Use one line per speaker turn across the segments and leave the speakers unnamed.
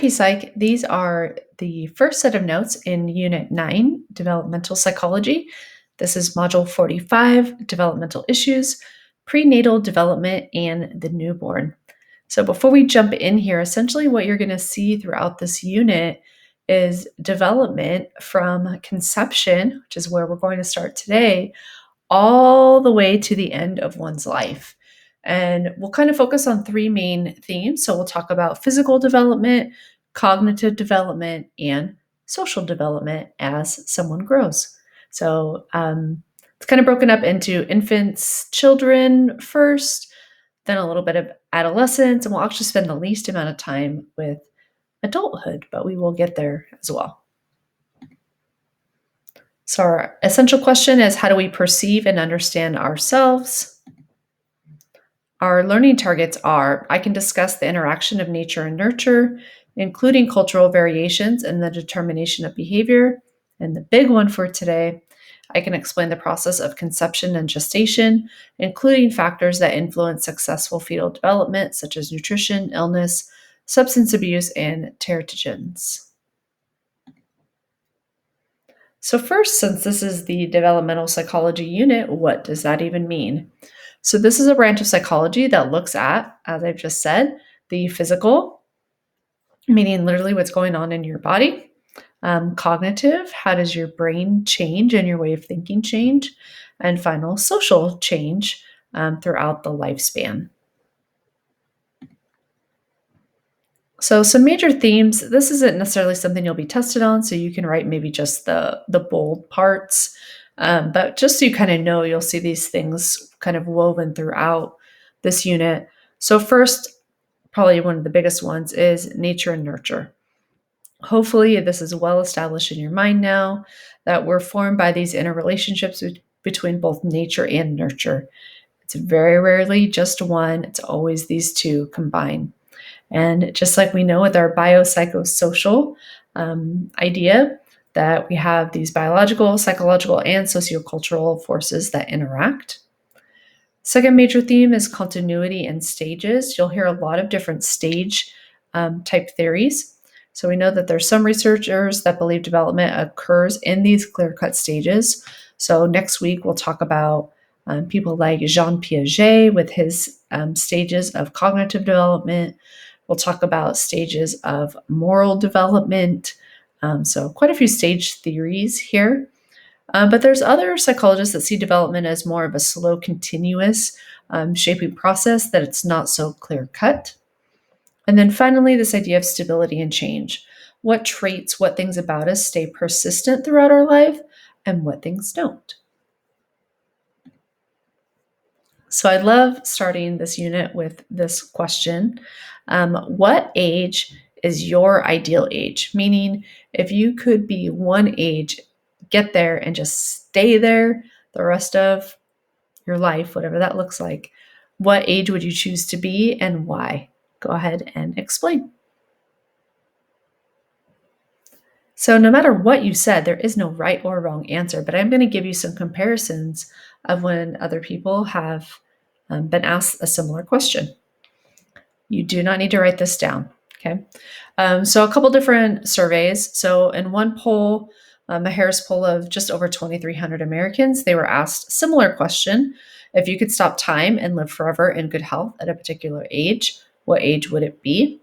Hi, Psych. These are the first set of notes in Unit 9, Developmental Psychology. This is Module 45, Developmental Issues, Prenatal Development, and the Newborn. So before we jump in here, essentially what you're going to see throughout this unit is development from conception, which is where we're going to start today, all the way to the end of one's life. And we'll kind of focus on three main themes. So we'll talk about physical development, cognitive development, and social development as someone grows. So it's kind of broken up into infants, children first, then a little bit of adolescence, and we'll actually spend the least amount of time with adulthood, but we will get there as well. So our essential question is, how do we perceive and understand ourselves? Our learning targets are, I can discuss the interaction of nature and nurture, including cultural variations and the determination of behavior. And the big one for today, I can explain the process of conception and gestation, including factors that influence successful fetal development, such as nutrition, illness, substance abuse, and teratogens. So first, since this is the developmental psychology unit, what does that even mean? So this is a branch of psychology that looks at, as I've just said, the physical, meaning literally what's going on in your body. Cognitive, how does your brain change and your way of thinking change? And final, social change throughout the lifespan. So some major themes, this isn't necessarily something you'll be tested on, so you can write maybe just the bold parts. But just so you kind of know, you'll see these things kind of woven throughout this unit. So first, probably one of the biggest ones is nature and nurture. Hopefully this is well established in your mind now that we're formed by these interrelationships between both nature and nurture. It's very rarely just one, it's always these two combined. And just like we know with our biopsychosocial idea, that we have these biological, psychological, and sociocultural forces that interact. Second major theme is continuity and stages. You'll hear a lot of different stage type theories. So we know that there's some researchers that believe development occurs in these clear-cut stages. So next week we'll talk about people like Jean Piaget with his stages of cognitive development. We'll talk about stages of moral development. So quite a few stage theories here. But there's other psychologists that see development as more of a slow, continuous shaping process, that it's not so clear-cut. And then finally, this idea of stability and change. What traits, what things about us stay persistent throughout our life, and what things don't. So I love starting this unit with this question. What age is your ideal age? Meaning, if you could be one age, get there and just stay there the rest of your life, whatever that looks like, what age would you choose to be and why? Go ahead and explain. So no matter what you said, there is no right or wrong answer, but I'm going to give you some comparisons of when other people have been asked a similar question. You do not need to write this down, okay? So a couple different surveys. So in one poll, a Harris poll of just over 2,300 Americans, they were asked a similar question. If you could stop time and live forever in good health at a particular age, what age would it be?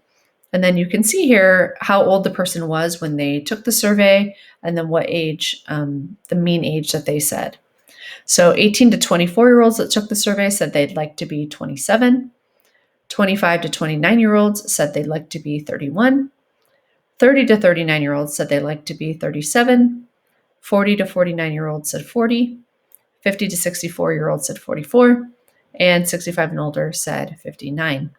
And then you can see here how old the person was when they took the survey, and then what age, the mean age that they said. So 18 to 24-year-olds that took the survey said they'd like to be 27. 25 to 29-year-olds said they'd like to be 31. 30 to 39-year-olds said they'd like to be 37. 40 to 49-year-olds said 40. 50 to 64-year-olds said 44. And 65 and older said 59.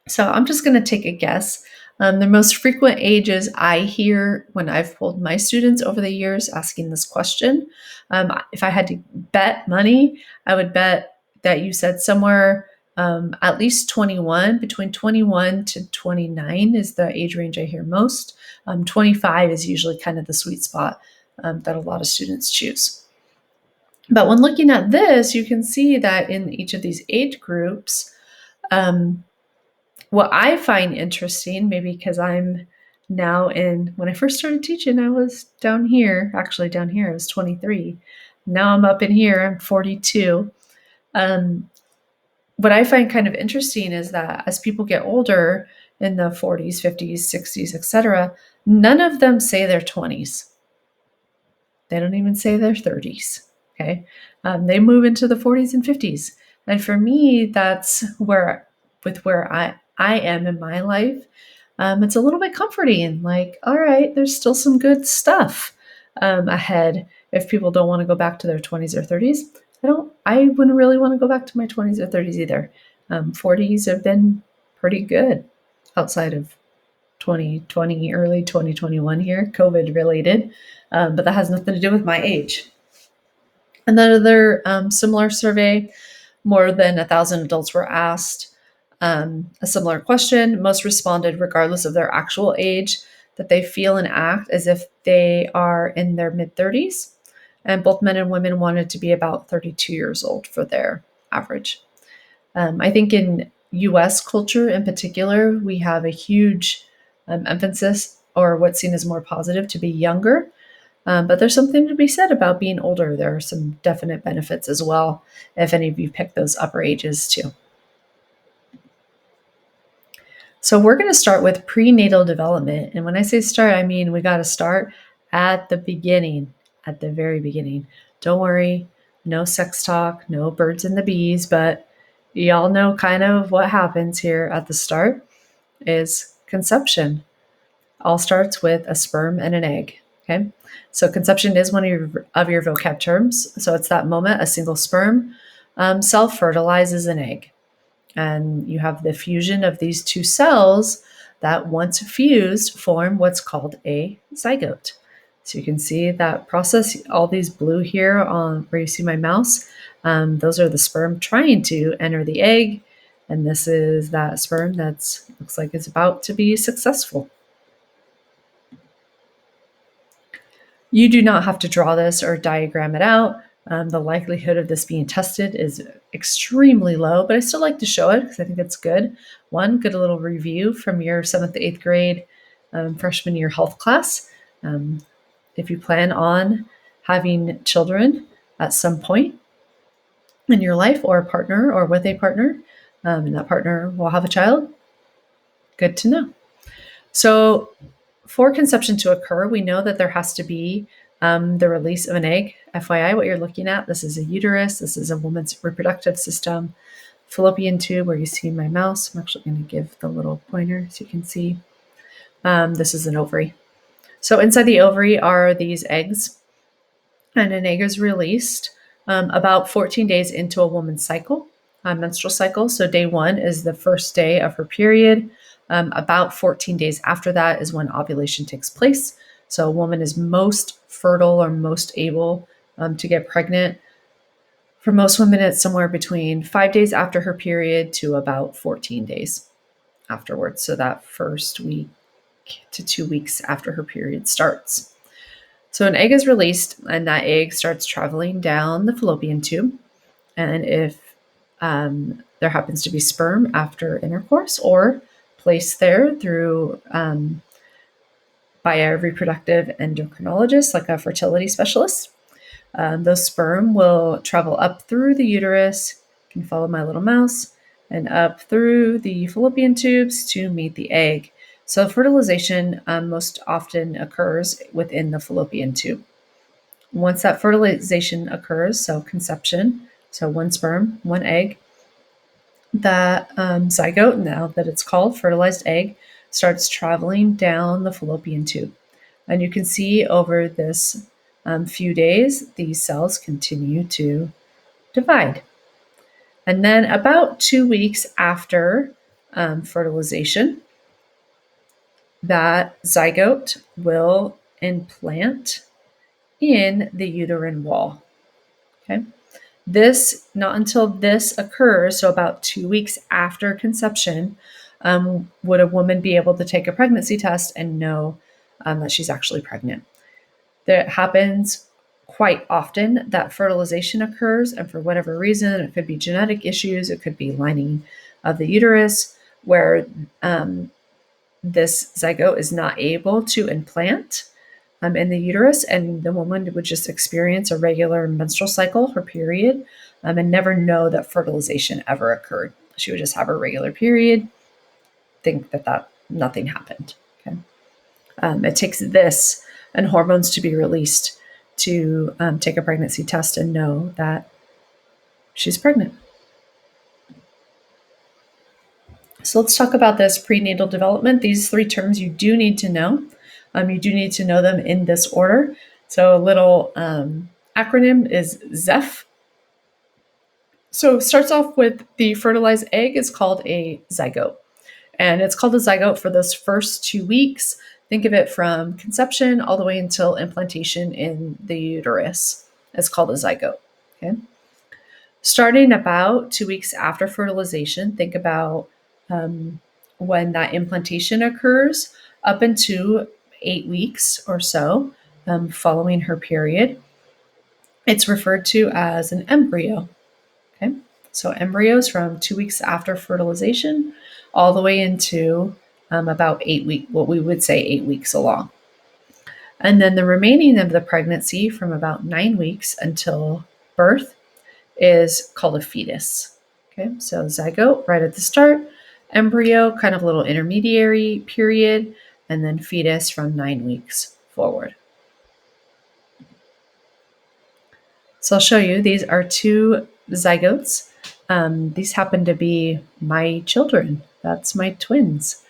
So I'm just going to take a guess. The most frequent ages I hear when I've polled my students over the years asking this question, if I had to bet money, I would bet that you said somewhere at least 21, between 21 to 29 is the age range I hear most. 25 is usually kind of the sweet spot that a lot of students choose. But when looking at this, you can see that in each of these age groups, What I find interesting, maybe because I'm now when I first started teaching, I was down here, actually down here, I was 23. Now I'm up in here, I'm 42. Um, what I find kind of interesting is that as people get older in the 40s, 50s, 60s, etc., none of them say their 20s. They don't even say their 30s. Okay. They move into the 40s and 50s. And for me, that's where I am in my life. It's a little bit comforting. Like, all right, there's still some good stuff ahead. If people don't want to go back to their 20s or 30s, I wouldn't really want to go back to my 20s or 30s either. 40s have been pretty good outside of 2020, early 2021 here, COVID related, but that has nothing to do with my age. Another similar survey, more than 1,000 adults were asked a similar question. Most responded, regardless of their actual age, that they feel and act as if they are in their mid 30s. And both men and women wanted to be about 32 years old for their average. I think in US culture in particular, we have a huge emphasis, or what's seen as more positive, to be younger. But there's something to be said about being older. There are some definite benefits as well, if any of you pick those upper ages too. So we're going to start with prenatal development. And when I say start, I mean we got to start at the beginning, at the very beginning. Don't worry, no sex talk, no birds and the bees, but y'all know kind of what happens here at the start is conception. All starts with a sperm and an egg. Okay. So conception is one of your vocab terms. So it's that moment a single sperm self fertilizes an egg. And you have the fusion of these two cells that, once fused, form what's called a zygote. So you can see that process, all these blue here on where you see my mouse, those are the sperm trying to enter the egg. And this is that sperm that looks like it's about to be successful. You do not have to draw this or diagram it out. The likelihood of this being tested is extremely low, but I still like to show it because I think it's good. One, get a little review from your 7th to 8th grade freshman year health class. If you plan on having children at some point in your life, or a partner or with a partner, and that partner will have a child, good to know. So for conception to occur, we know that there has to be the release of an egg. FYI, what you're looking at, this is a uterus. This is a woman's reproductive system. Fallopian tube, where you see my mouse. I'm actually going to give the little pointer so you can see. This is an ovary. So inside the ovary are these eggs, and an egg is released about 14 days into a woman's cycle, menstrual cycle. So day 1 is the first day of her period. About 14 days after that is when ovulation takes place. So a woman is most fertile or most able to get pregnant. For most women, it's somewhere between 5 days after her period to about 14 days afterwards. So that first week to 2 weeks after her period starts. So an egg is released, and that egg starts traveling down the fallopian tube. And if there happens to be sperm after intercourse, or placed there through by a reproductive endocrinologist, like a fertility specialist, those sperm will travel up through the uterus. You can follow my little mouse, and up through the fallopian tubes to meet the egg. So fertilization most often occurs within the fallopian tube. Once that fertilization occurs, so conception, so one sperm, one egg, that zygote, now that it's called fertilized egg, starts traveling down the fallopian tube. And you can see over this few days, these cells continue to divide. And then about 2 weeks after fertilization, that zygote will implant in the uterine wall. Okay. Not until this occurs, so about 2 weeks after conception, would a woman be able to take a pregnancy test and know that she's actually pregnant. That happens quite often, that fertilization occurs, and for whatever reason, it could be genetic issues, it could be lining of the uterus, where this zygote is not able to implant in the uterus, and the woman would just experience a regular menstrual cycle, her period, and never know that fertilization ever occurred. She would just have her regular period, think that nothing happened. Okay, it takes this and hormones to be released to take a pregnancy test and know that she's pregnant. So let's talk about this prenatal development. These three terms you do need to know. You do need to know them in this order. So a little acronym is ZEF. So it starts off with the fertilized egg is called a zygote. And it's called a zygote for those first 2 weeks. Think of it from conception all the way until implantation in the uterus. It's called a zygote. Okay. Starting about 2 weeks after fertilization, think about when that implantation occurs up into 8 weeks or so following her period. It's referred to as an embryo. Okay, so embryos from 2 weeks after fertilization all the way into about 8 weeks, what we would say 8 weeks along. And then the remaining of the pregnancy from about 9 weeks until birth is called a fetus. Okay, so zygote right at the start, embryo, kind of little intermediary period, and then fetus from 9 weeks forward. So I'll show you. These are 2 zygotes. These happen to be my children. That's my twins.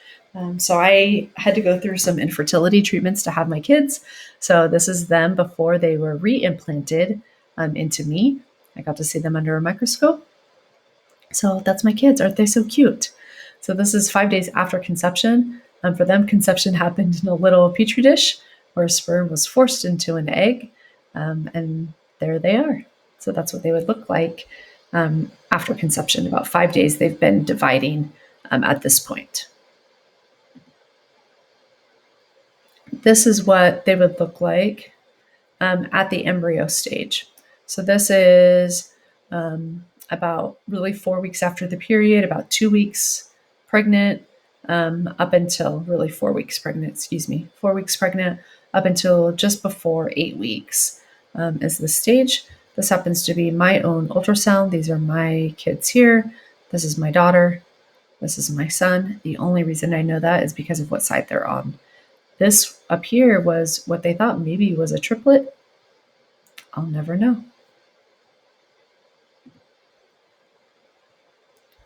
So I had to go through some infertility treatments to have my kids. So this is them before they were reimplanted into me. I got to see them under a microscope. So that's my kids. Aren't they so cute? So this is 5 days after conception. For them, conception happened in a little petri dish where sperm was forced into an egg. And there they are. So that's what they would look like after conception. About 5 days they've been dividing at this point. This is what they would look like at the embryo stage. So this is about really 4 weeks after the period, about 2 weeks pregnant, up until really 4 weeks pregnant, 4 weeks pregnant, up until just before 8 weeks is the stage. This happens to be my own ultrasound. These are my kids here. This is my daughter. This is my son. The only reason I know that is because of what side they're on. This up here was what they thought maybe was a triplet. I'll never know.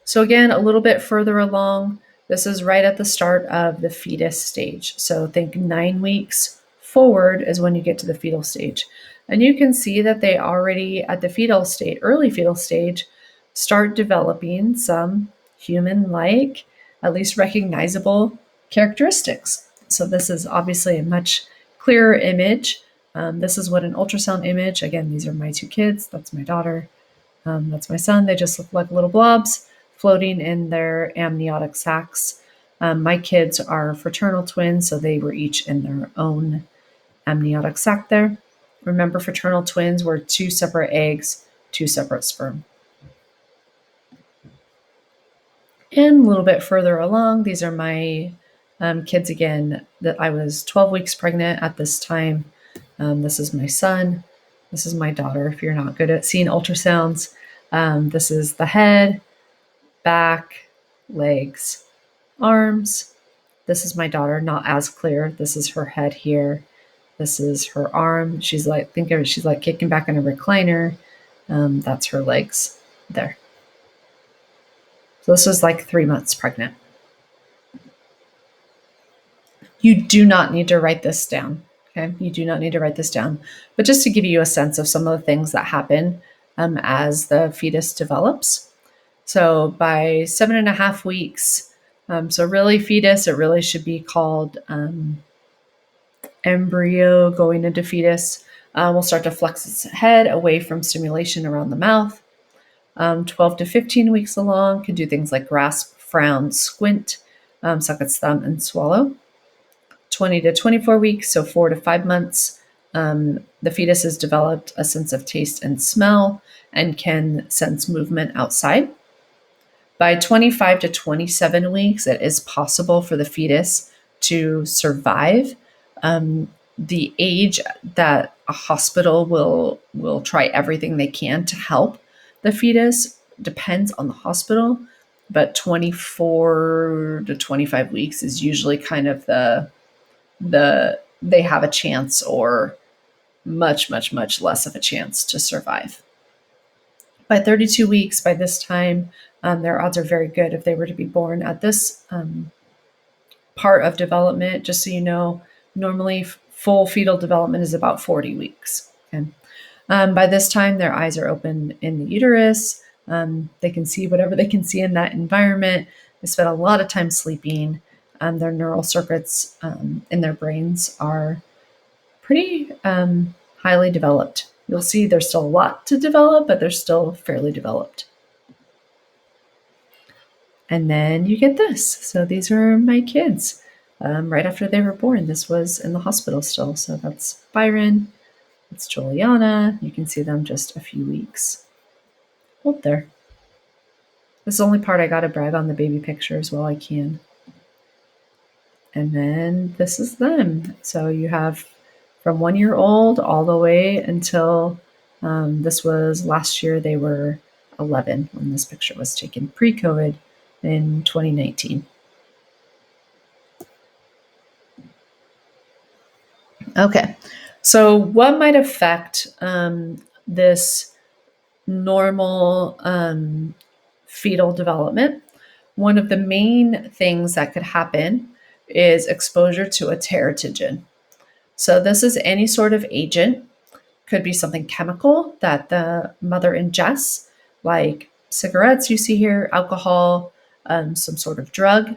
So again, a little bit further along, this is right at the start of the fetus stage. So think 9 weeks forward is when you get to the fetal stage. And you can see that they already at the fetal stage, early fetal stage, start developing some human-like, at least recognizable characteristics. So this is obviously a much clearer image. This is what an ultrasound image, again, these are my 2 kids. That's my daughter. That's my son. They just look like little blobs floating in their amniotic sacs. My kids are fraternal twins, so they were each in their own amniotic sac there. Remember, fraternal twins were 2 separate eggs, 2 separate sperm. And a little bit further along, these are my kids again. That I was 12 weeks pregnant at this time. This is my son. This is my daughter. If you're not good at seeing ultrasounds, this is the head, back, legs, arms. This is my daughter, not as clear. This is her head here. This is her arm. She's like, think of it, she's like kicking back in a recliner. That's her legs there. So this was like 3 months pregnant. You do not need to write this down. Okay, you do not need to write this down. But just to give you a sense of some of the things that happen as the fetus develops. So by 7.5 weeks, so really fetus, it really should be called embryo going into fetus, will start to flex its head away from stimulation around the mouth. 12 to 15 weeks along, can do things like grasp, frown, squint, suck its thumb, and swallow. 20 to 24 weeks, so 4 to 5 months, the fetus has developed a sense of taste and smell and can sense movement outside. By 25 to 27 weeks, it is possible for the fetus to survive. The age that a hospital will try everything they can to help the fetus depends on the hospital, but 24 to 25 weeks is usually kind of the they have a chance, or much less of a chance to survive. By 32 weeks, by this time, their odds are very good if they were to be born at this part of development. Just so you know, normally full fetal development is about 40 weeks. Okay. By this time, their eyes are open in the uterus. They can see whatever they can see in that environment. They spend a lot of time sleeping. Their neural circuits in their brains are pretty highly developed. You'll see there's still a lot to develop, but they're still fairly developed. And then you get this. So these are my kids right after they were born. This was in the hospital still. So that's Byron. It's Juliana. You can see them just a few weeks old there. This is the only part I got to brag on the baby pictures while I can. And then this is them. So you have from 1 year old all the way until this was last year. They were 11 when this picture was taken, pre-COVID in 2019. Okay, so what might affect this normal fetal development? One of the main things that could happen is exposure to a teratogen. So this is any sort of agent, could be something chemical that the mother ingests, like cigarettes you see here, alcohol, some sort of drug.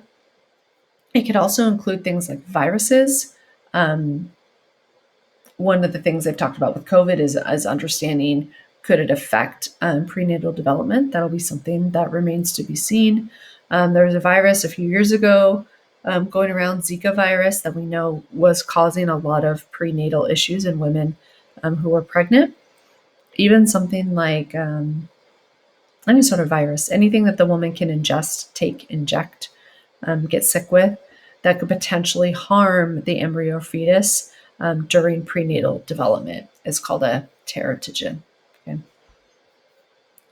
It could also include things like viruses. One of the things they've talked about with COVID is understanding, could it affect prenatal development? That'll be something that remains to be seen. There was a virus a few years ago going around, Zika virus, that we know was causing a lot of prenatal issues in women who were pregnant. Even something like any sort of virus, anything that the woman can ingest, take, inject, get sick with, that could potentially harm the embryo or fetus during prenatal development is called a teratogen. Okay.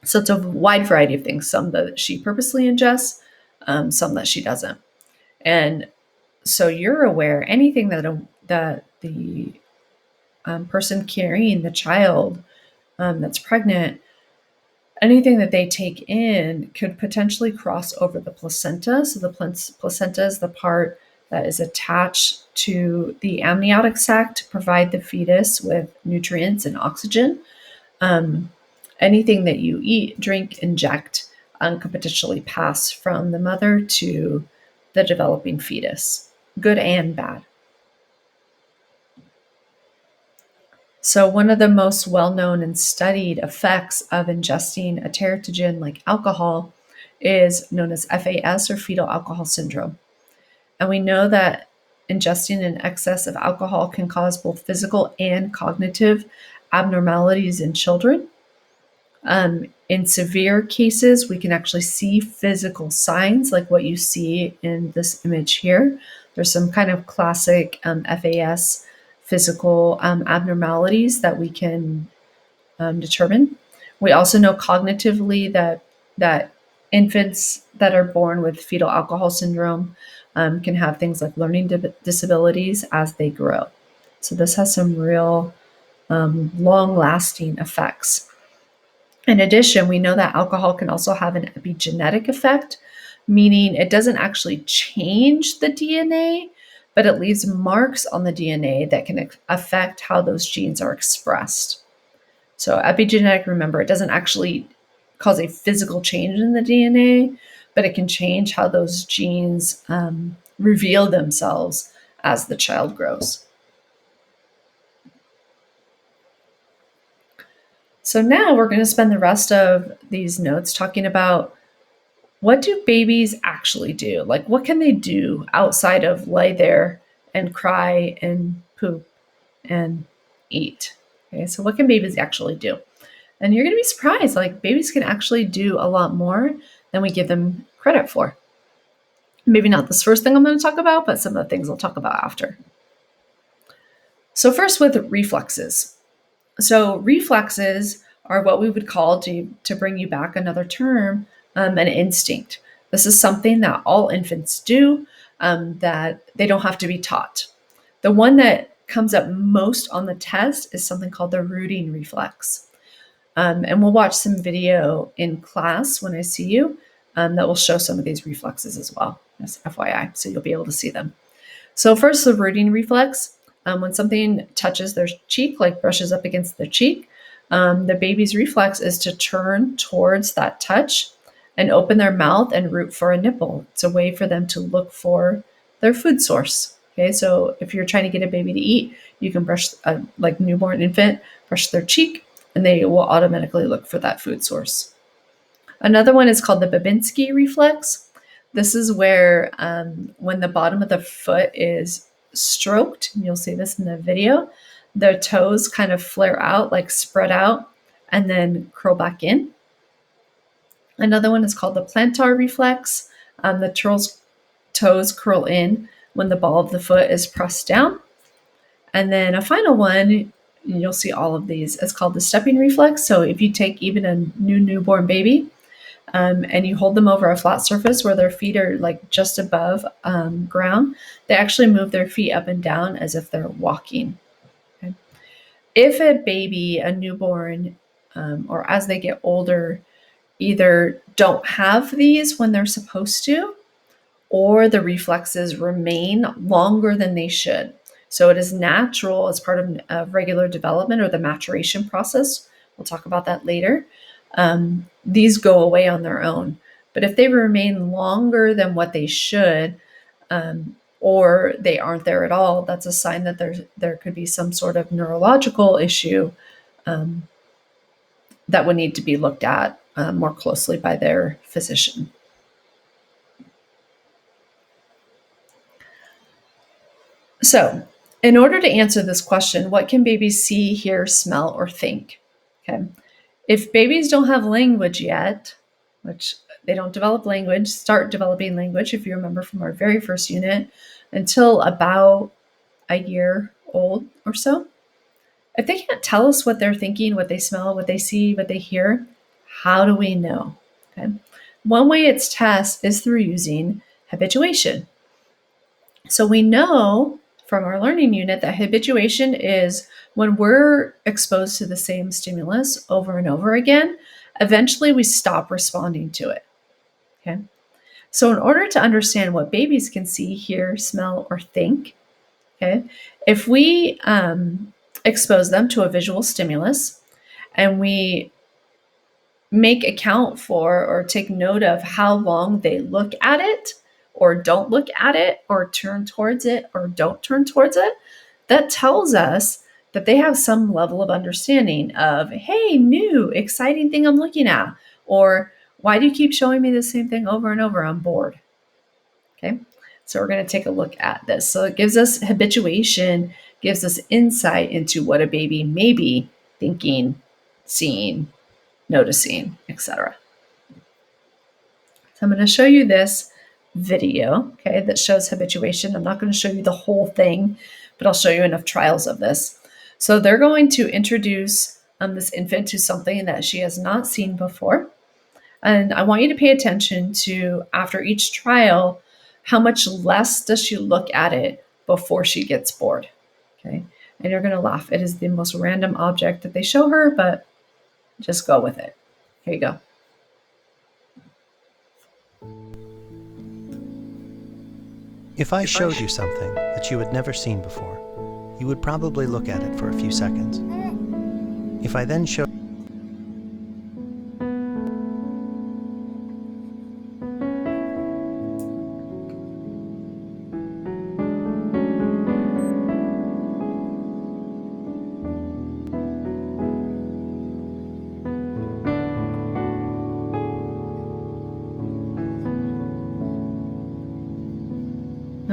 So it's a wide variety of things, some that she purposely ingests, some that she doesn't. And so you're aware, anything that the person carrying the child that's pregnant, anything that they take in could potentially cross over the placenta. So the placenta is the part that is attached to the amniotic sac to provide the fetus with nutrients and oxygen. Anything that you eat, drink, inject could potentially pass from the mother to the developing fetus, good and bad. So one of the most well-known and studied effects of ingesting a teratogen like alcohol is known as FAS, or fetal alcohol syndrome. And we know that ingesting an excess of alcohol can cause both physical and cognitive abnormalities in children. In severe cases, we can actually see physical signs like what you see in this image here. There's some kind of classic FAS physical abnormalities that we can determine. We also know cognitively that infants that are born with fetal alcohol syndrome can have things like learning disabilities as they grow. So this has some real long-lasting effects. In addition, we know that alcohol can also have an epigenetic effect, meaning it doesn't actually change the DNA, but it leaves marks on the DNA that can affect how those genes are expressed. So epigenetic, remember, it doesn't actually cause a physical change in the DNA, but it can change how those genes reveal themselves as the child grows. So now we're going to spend the rest of these notes talking about, what do babies actually do? Like, what can they do outside of lay there and cry and poop and eat? Okay, so what can babies actually do? And you're going to be surprised, like babies can actually do a lot more than we give them credit for. Maybe not this first thing I'm going to talk about, but some of the things I'll talk about after. So first with reflexes. So reflexes are what we would call, to bring you back another term, an instinct. This is something that all infants do, that they don't have to be taught. The one that comes up most on the test is something called the rooting reflex. And we'll watch some video in class when I see you, that will show some of these reflexes as well, just FYI, so you'll be able to see them. So first, the rooting reflex. When something touches their cheek, like brushes up against their cheek, the baby's reflex is to turn towards that touch and open their mouth and root for a nipple. It's a way for them to look for their food source. Okay, so if you're trying to get a baby to eat, you can brush, like newborn infant, brush their cheek, and they will automatically look for that food source. Another one is called the Babinski reflex. This is where when the bottom of the foot is stroked, and you'll see this in the video, the toes kind of flare out, like spread out, and then curl back in. Another one is called the plantar reflex. The toes curl in when the ball of the foot is pressed down. And then a final one, you'll see all of these, is called the stepping reflex. So if you take even a newborn baby, and you hold them over a flat surface where their feet are like just above ground, they actually move their feet up and down as if they're walking. Okay? If a baby, a newborn, or as they get older, either don't have these when they're supposed to, or the reflexes remain longer than they should. So it is natural as part of regular development or the maturation process. We'll talk about that later. These go away on their own. But if they remain longer than what they should, or they aren't there at all, that's a sign that there could be some sort of neurological issue that would need to be looked at more closely by their physician. So, in order to answer this question, what can babies see, hear, smell, or think? Okay. If babies don't have language yet, which they don't start developing language, if you remember from our very first unit, until about a year old or so. If they can't tell us what they're thinking, what they smell, what they see, what they hear, how do we know? Okay. One way it's tested is through using habituation. So we know from our learning unit that habituation is when we're exposed to the same stimulus over and over again, eventually we stop responding to it. Okay. So in order to understand what babies can see, hear, smell, or think, okay, if we expose them to a visual stimulus and we make account for or take note of how long they look at it or don't look at it or turn towards it or don't turn towards it, that tells us that they have some level of understanding of, hey, new, exciting thing I'm looking at, or why do you keep showing me the same thing over and over? I'm bored. Okay, so we're going to take a look at this. So it gives us habituation, gives us insight into what a baby may be thinking, seeing, noticing, etc. So I'm going to show you this video, okay, that shows habituation. I'm not going to show you the whole thing, but I'll show you enough trials of this. So they're going to introduce this infant to something that she has not seen before. And I want you to pay attention to, after each trial, how much less does she look at it before she gets bored, okay? And you're going to laugh. It is the most random object that they show her, but just go with it. Here you go.
If I showed you something that you had never seen before, you would probably look at it for a few seconds. If I then showed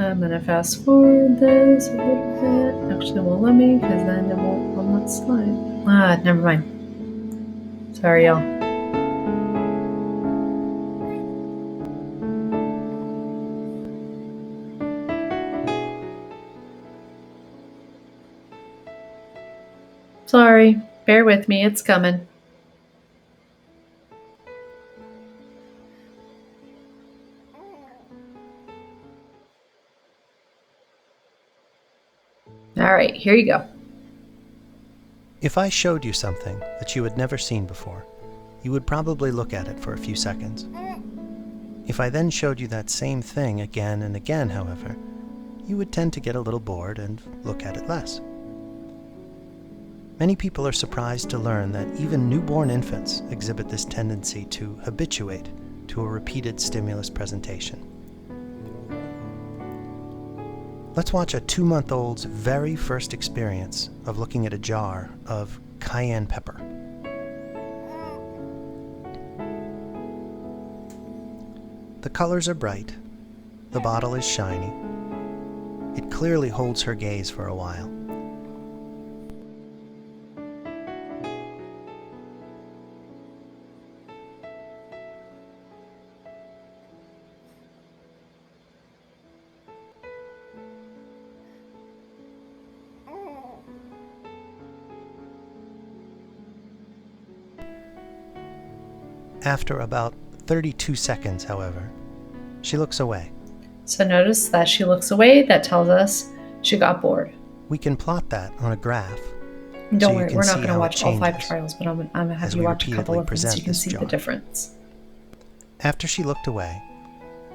I'm going to fast forward this a little bit. Actually, it won't let me because then it won't on that slide. Never mind. Sorry, y'all. Sorry, bear with me, it's coming. All right, here you go.
If I showed you something that you had never seen before, you would probably look at it for a few seconds. If I then showed you that same thing again and again, however, you would tend to get a little bored and look at it less. Many people are surprised to learn that even newborn infants exhibit this tendency to habituate to a repeated stimulus presentation. Let's watch a 2-month-old's very first experience of looking at a jar of cayenne pepper. The colors are bright, the bottle is shiny. It clearly holds her gaze for a while. After about 32 seconds, however, she looks away.
So notice that she looks away. That tells us she got bored.
We can plot that on a graph.
Don't worry, we're not going to watch all 5 trials, but I'm going to have
as
you
we
watch a couple
repeatedly
of them so
present
you can
this
see the
jar.
difference.
After she looked away,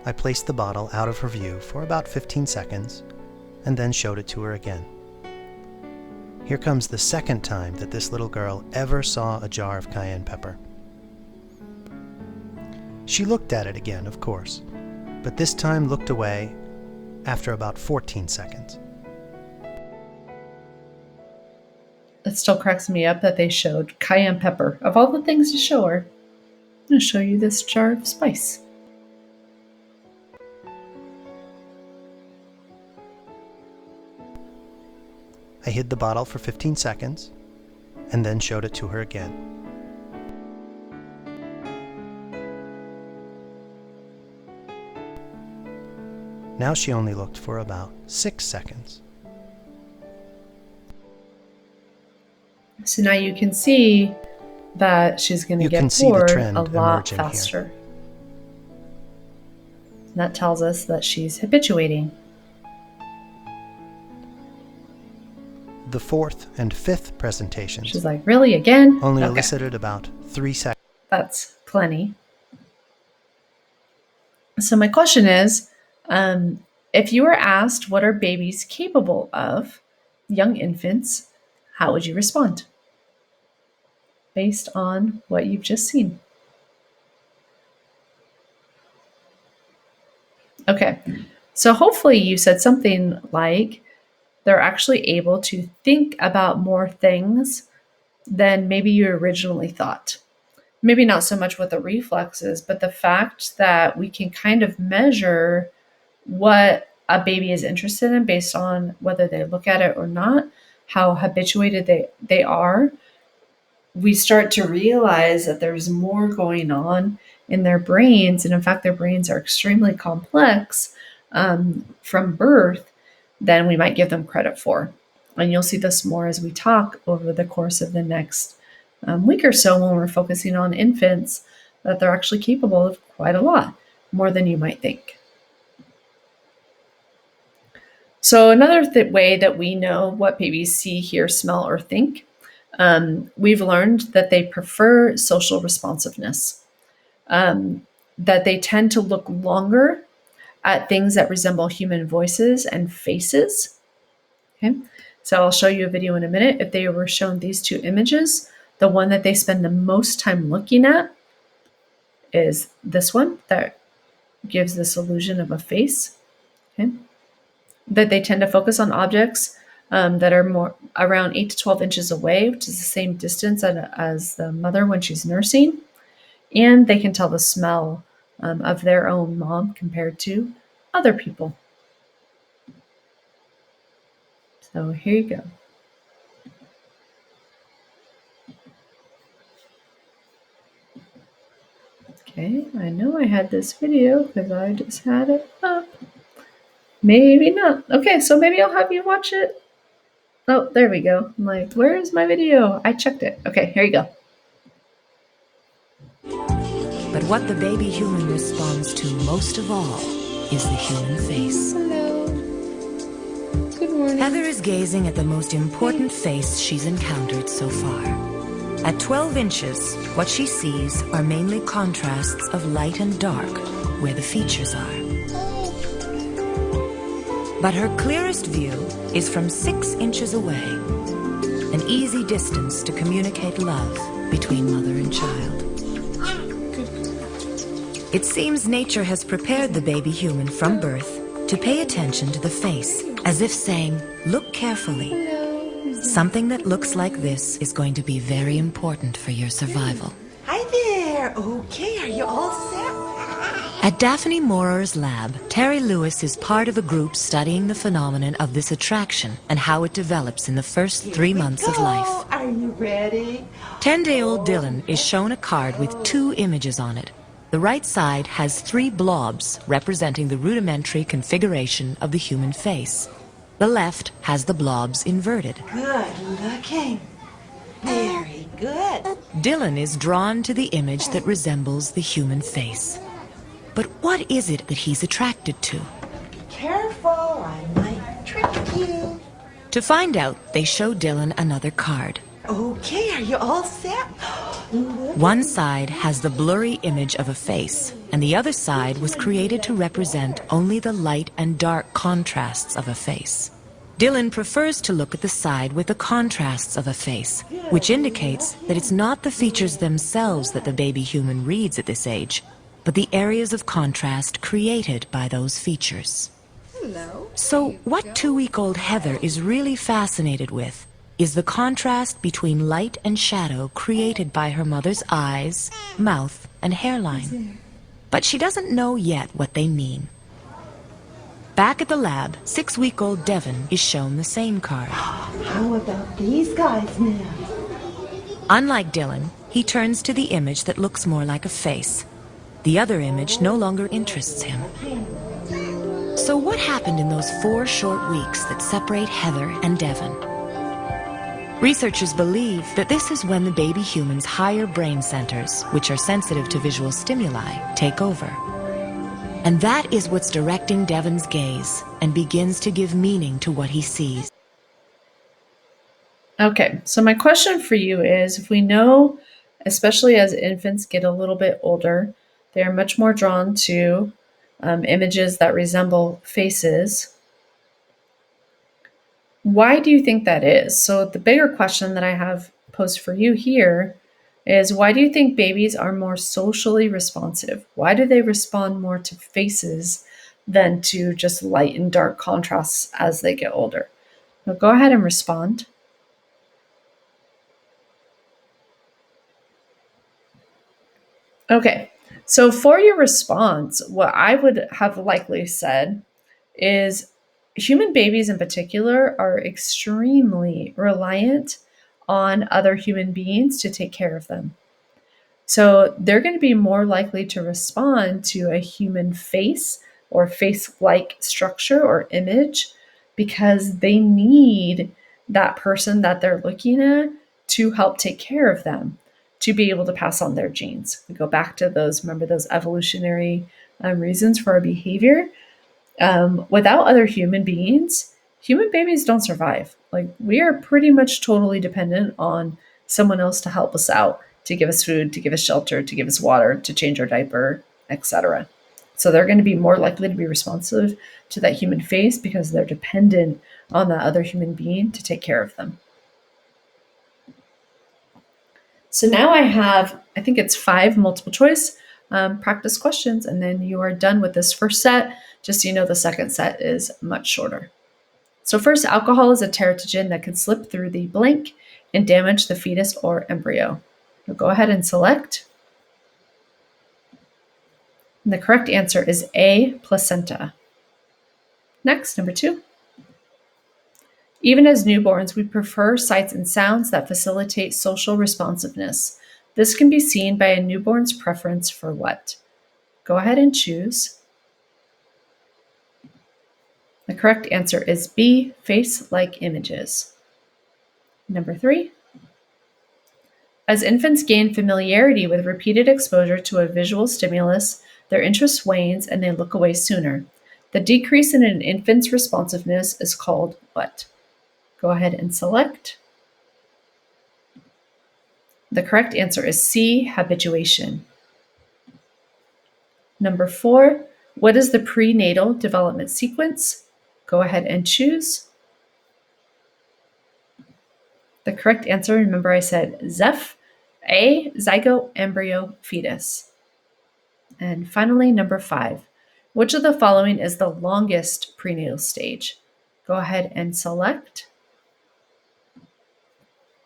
I placed the bottle out of her view for about 15 seconds and then showed it to her again. Here comes the second time that this little girl ever saw a jar of cayenne pepper. She looked at it again, of course, but this time looked away after about 14 seconds.
It still cracks me up that they showed cayenne pepper. Of all the things to show her, I'm going to show you this jar of spice.
I hid the bottle for 15 seconds and then showed it to her again. Now she only looked for about 6 seconds.
So now you can see that she's going to get bored a lot faster.
Here.
And that tells us that she's habituating.
The 4th and 5th presentations.
She's like, really, again?
Only elicited about 3 seconds.
That's plenty. So my question is, if you were asked what are babies capable of, young infants, how would you respond based on what you've just seen? Okay, so hopefully you said something like they're actually able to think about more things than maybe you originally thought. Maybe not so much what the reflex is, but the fact that we can kind of measure what a baby is interested in based on whether they look at it or not, how habituated they are. We start to realize that there's more going on in their brains. And in fact, their brains are extremely complex from birth than we might give them credit for. And you'll see this more as we talk over the course of the next week or so when we're focusing on infants, that they're actually capable of quite a lot, more than you might think. So another way that we know what babies see, hear, smell, or think, we've learned that they prefer social responsiveness, that they tend to look longer at things that resemble human voices and faces. Okay, so I'll show you a video in a minute. If they were shown these 2 images, the one that they spend the most time looking at is this one that gives this illusion of a face. Okay, that they tend to focus on objects that are more around 8 to 12 inches away, which is the same distance as the mother when she's nursing. And they can tell the smell of their own mom compared to other people. So here you go. Okay, I know I had this video because I just had it up. Maybe not. Okay, so maybe I'll have you watch it Oh, there we go. I'm like, where's my video? I checked it. Okay, here you go.
But what the baby human responds to most of all is the human face.
Hello. Good morning.
Heather is gazing at the most important face she's encountered so far. At 12 inches, what she sees are mainly contrasts of light and dark where the features are. But her clearest view is from 6 inches away, an easy distance to communicate love between mother and child. It seems nature has prepared the baby human from birth to pay attention to the face, as if saying, look carefully. Something that looks like this is going to be very important for your survival.
Hi there. Okay, are you all set?
At Daphne Morer's lab, Terry Lewis is part of a group studying the phenomenon of this attraction and how it develops in the first 3 months of life.
Are you ready?
10-day-old Dylan is shown a card with 2 images on it. The right side has 3 blobs representing the rudimentary configuration of the human face. The left has the blobs inverted.
Good looking. Very good.
Dylan is drawn to the image that resembles the human face. But what is it that he's attracted to?
Be careful, I might trick you.
To find out, they show Dylan another card.
Okay, are you all set?
One side has the blurry image of a face, and the other side was created to represent only the light and dark contrasts of a face. Dylan prefers to look at the side with the contrasts of a face, which indicates that it's not the features themselves that the baby human reads at this age, but the areas of contrast created by those features.
Hello.
So what 2-week-old Heather is really fascinated with is the contrast between light and shadow created by her mother's eyes, mouth, and hairline. But she doesn't know yet what they mean. Back at the lab, 6-week-old Devon is shown the same card.
How about these guys now?
Unlike Dylan, he turns to the image that looks more like a face. The other image no longer interests him. So what happened in those 4 short weeks that separate Heather and Devon? Researchers believe that this is when the baby human's higher brain centers, which are sensitive to visual stimuli, take over. And that is what's directing Devon's gaze and begins to give meaning to what he sees.
Okay, so my question for you is, if we know, especially as infants get a little bit older, they're much more drawn to images that resemble faces. Why do you think that is? So the bigger question that I have posed for you here is, why do you think babies are more socially responsive? Why do they respond more to faces than to just light and dark contrasts as they get older? Now go ahead and respond. Okay, so for your response, what I would have likely said is human babies in particular are extremely reliant on other human beings to take care of them. So they're going to be more likely to respond to a human face or face-like structure or image because they need that person that they're looking at to help take care of them, to be able to pass on their genes. We go back to those, remember those evolutionary reasons for our behavior. Without other human beings, human babies don't survive. Like, we are pretty much totally dependent on someone else to help us out, to give us food, to give us shelter, to give us water, to change our diaper, etc. So they're going to be more likely to be responsive to that human face because they're dependent on that other human being to take care of them. So now I have, I think it's 5 multiple choice practice questions, and then you are done with this first set. Just so you know, the second set is much shorter. So first, alcohol is a teratogen that can slip through the blank and damage the fetus or embryo. Now go ahead and select. And the correct answer is A, placenta. Next, number 2. Even as newborns, we prefer sights and sounds that facilitate social responsiveness. This can be seen by a newborn's preference for what? Go ahead and choose. The correct answer is B, face-like images. Number 3. As infants gain familiarity with repeated exposure to a visual stimulus, their interest wanes and they look away sooner. The decrease in an infant's responsiveness is called what? Go ahead and select. The correct answer is C, habituation. Number 4, what is the prenatal development sequence? Go ahead and choose. The correct answer, remember I said ZEF, A, zygote, embryo, fetus. And finally, number 5, which of the following is the longest prenatal stage? Go ahead and select.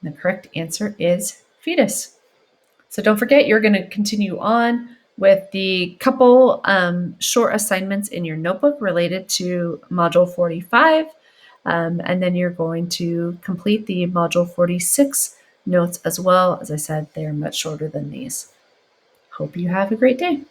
The correct answer is fetus. So don't forget, you're going to continue on with the couple short assignments in your notebook related to Module 45. And then you're going to complete the Module 46 notes as well. As I said, they are much shorter than these. Hope you have a great day.